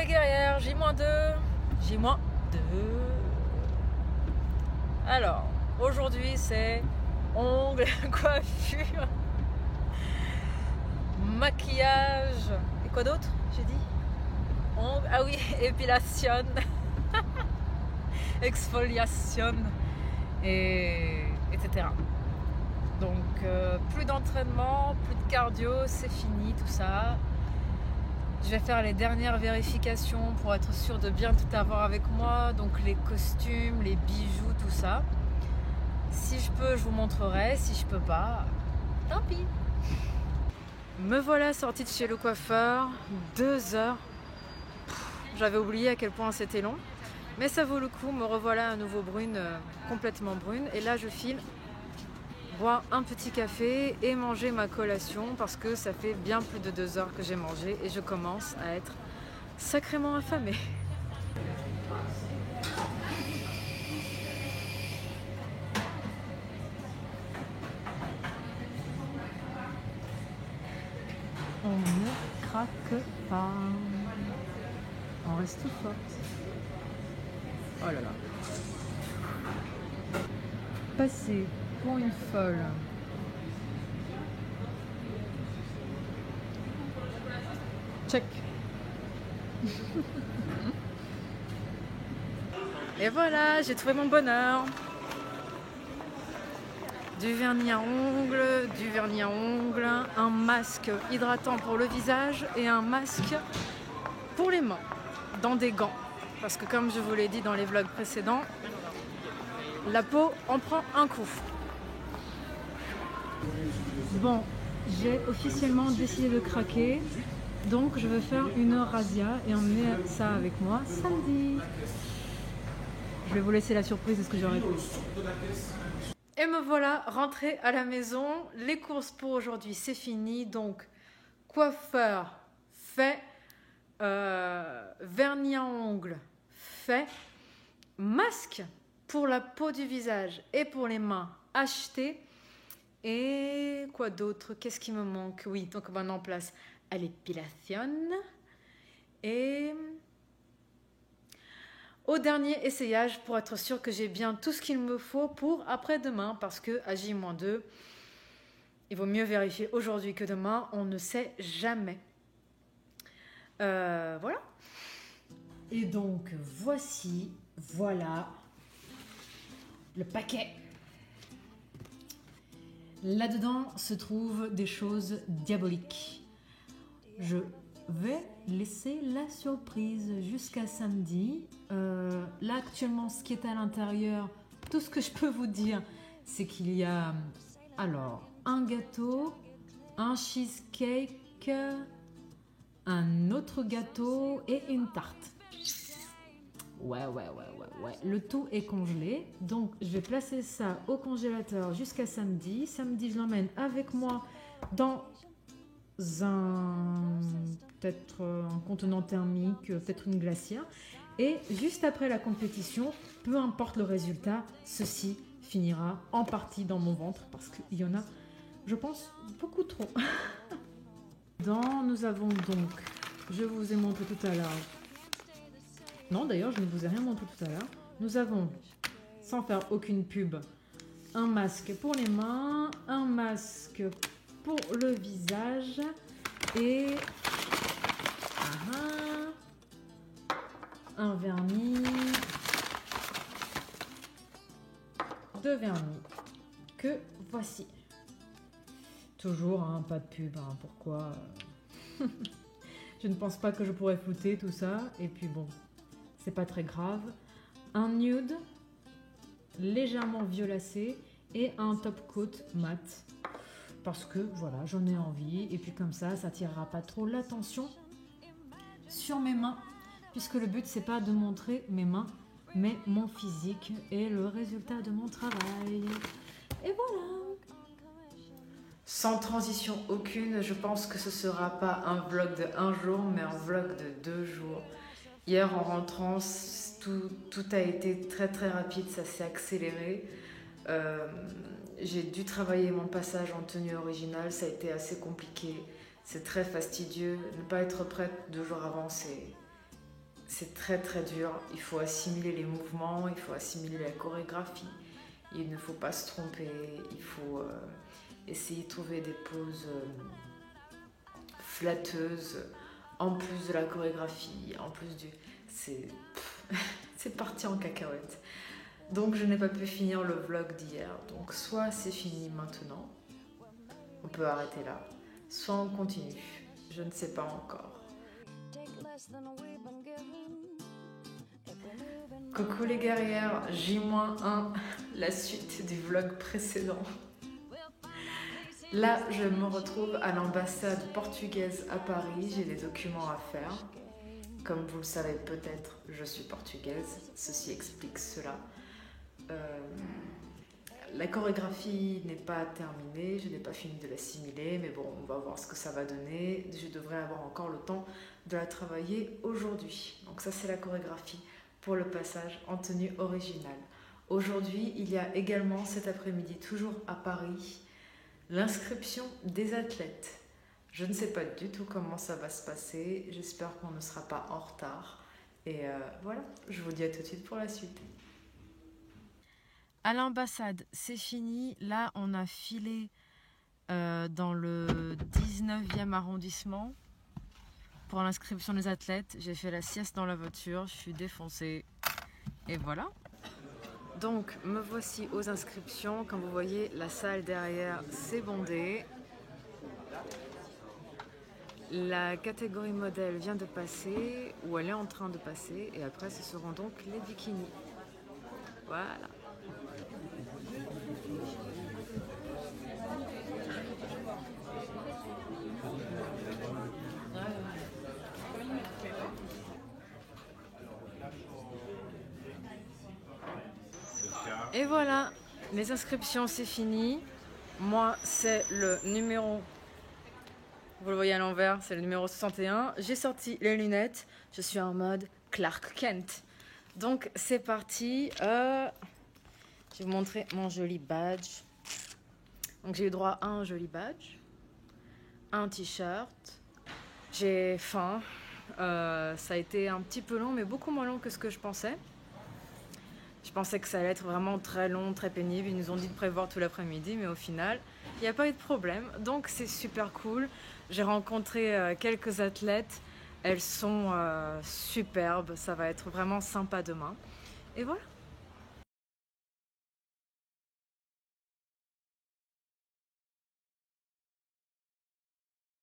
les guerrières, J-2. J-2. Alors, aujourd'hui c'est ongles, coiffure, maquillage. Et quoi d'autre j'ai dit? Ongles, ah oui, épilation, exfoliation, etc. Donc plus d'entraînement, plus de cardio, c'est fini tout ça. Je vais faire les dernières vérifications pour être sûre de bien tout avoir avec moi. Donc les costumes, les bijoux, tout ça. Si je peux, je vous montrerai. Si je peux pas, tant pis. Me voilà sortie de chez le coiffeur. 2 heures. J'avais oublié à quel point c'était long. Mais ça vaut le coup. Me revoilà à nouveau brune, complètement brune. Et là, je file boire un petit café et manger ma collation parce que ça fait bien plus de 2 heures que j'ai mangé et je commence à être sacrément affamée. On ne craque pas. On reste forte. Oh là là. Passer pour une folle. Check. Et voilà, j'ai trouvé mon bonheur. Du vernis à ongles, un masque hydratant pour le visage et un masque pour les mains, dans des gants. Parce que comme je vous l'ai dit dans les vlogs précédents, la peau en prend un coup. Bon, j'ai officiellement décidé de craquer, donc je vais faire une razzia et emmener ça avec moi samedi. Je vais vous laisser la surprise de ce que j'aurai fait. Et me voilà rentrée à la maison. Les courses pour aujourd'hui, c'est fini. Donc, coiffeur fait, vernis à ongles fait, masque pour la peau du visage et pour les mains acheté. Et quoi d'autre? Qu'est-ce qui me manque? Oui, donc maintenant en place à l'épilation. Et au dernier essayage pour être sûr que j'ai bien tout ce qu'il me faut pour après-demain. Parce que à J-2, il vaut mieux vérifier aujourd'hui que demain. On ne sait jamais. Voilà. Et donc, voilà le paquet. Là-dedans se trouvent des choses diaboliques. Je vais laisser la surprise jusqu'à samedi. Là, actuellement, ce qui est à l'intérieur, tout ce que je peux vous dire, c'est qu'il y a alors un gâteau, un cheesecake, un autre gâteau et une tarte. Ouais. Le tout est congelé. Donc, je vais placer ça au congélateur jusqu'à samedi. Samedi, je l'emmène avec moi dans peut-être un contenant thermique, peut-être une glacière. Et juste après la compétition, peu importe le résultat, ceci finira en partie dans mon ventre parce qu'il y en a, je pense, beaucoup trop. Nous avons donc, je vous ai montré tout à l'heure. Non, d'ailleurs, je ne vous ai rien montré tout à l'heure. Nous avons, sans faire aucune pub, un masque pour les mains, un masque pour le visage et un vernis, 2 vernis que voici. Toujours, pas de pub, pourquoi je ne pense pas que je pourrais flouter tout ça. Et puis bon, c'est pas très grave. Un nude légèrement violacé et un top coat mat. Parce que voilà, j'en ai envie. Et puis comme ça, ça tirera pas trop l'attention sur mes mains. Puisque le but, c'est pas de montrer mes mains, mais mon physique et le résultat de mon travail. Et voilà. Sans transition aucune, je pense que ce sera pas un vlog de 1 jour, mais un vlog de 2 jours. Hier, en rentrant, tout a été très très rapide, ça s'est accéléré. J'ai dû travailler mon passage en tenue originale, ça a été assez compliqué. C'est très fastidieux. Ne pas être prête 2 jours avant, c'est très très dur. Il faut assimiler les mouvements, il faut assimiler la chorégraphie. Il ne faut pas se tromper, il faut essayer de trouver des poses flatteuses en plus de la chorégraphie, en plus du... C'est parti en cacahuète. Donc je n'ai pas pu finir le vlog d'hier. Donc soit c'est fini maintenant, on peut arrêter là, soit on continue. Je ne sais pas encore. Coucou les guerrières, J-1, la suite du vlog précédent. Là, je me retrouve à l'ambassade portugaise à Paris, j'ai des documents à faire. Comme vous le savez peut-être, je suis portugaise, ceci explique cela. La chorégraphie n'est pas terminée, je n'ai pas fini de l'assimiler, mais bon, on va voir ce que ça va donner. Je devrais avoir encore le temps de la travailler aujourd'hui. Donc ça, c'est la chorégraphie pour le passage en tenue originale. Aujourd'hui, il y a également cet après-midi, toujours à Paris, l'inscription des athlètes. Je ne sais pas du tout comment ça va se passer, j'espère qu'on ne sera pas en retard. Et voilà, je vous dis à tout de suite pour la suite. À l'ambassade, c'est fini. Là, on a filé dans le 19e arrondissement pour l'inscription des athlètes. J'ai fait la sieste dans la voiture, je suis défoncée. Et voilà. Donc, me voici aux inscriptions. Comme vous voyez, la salle derrière, c'est bondé. La catégorie modèle vient de passer, ou elle est en train de passer. Et après, ce seront donc les bikinis. Voilà. Et voilà, les inscriptions c'est fini. Moi c'est le numéro, vous le voyez à l'envers, c'est le numéro 61. J'ai sorti les lunettes, je suis en mode Clark Kent. Donc c'est parti, je vais vous montrer mon joli badge. Donc j'ai eu droit à un joli badge, un t-shirt, j'ai faim. Ça a été un petit peu long mais beaucoup moins long que ce que je pensais. Je pensais que ça allait être vraiment très long, très pénible. Ils nous ont dit de prévoir tout l'après-midi, mais au final, il n'y a pas eu de problème. Donc c'est super cool. J'ai rencontré quelques athlètes. Elles sont superbes. Ça va être vraiment sympa demain. Et voilà.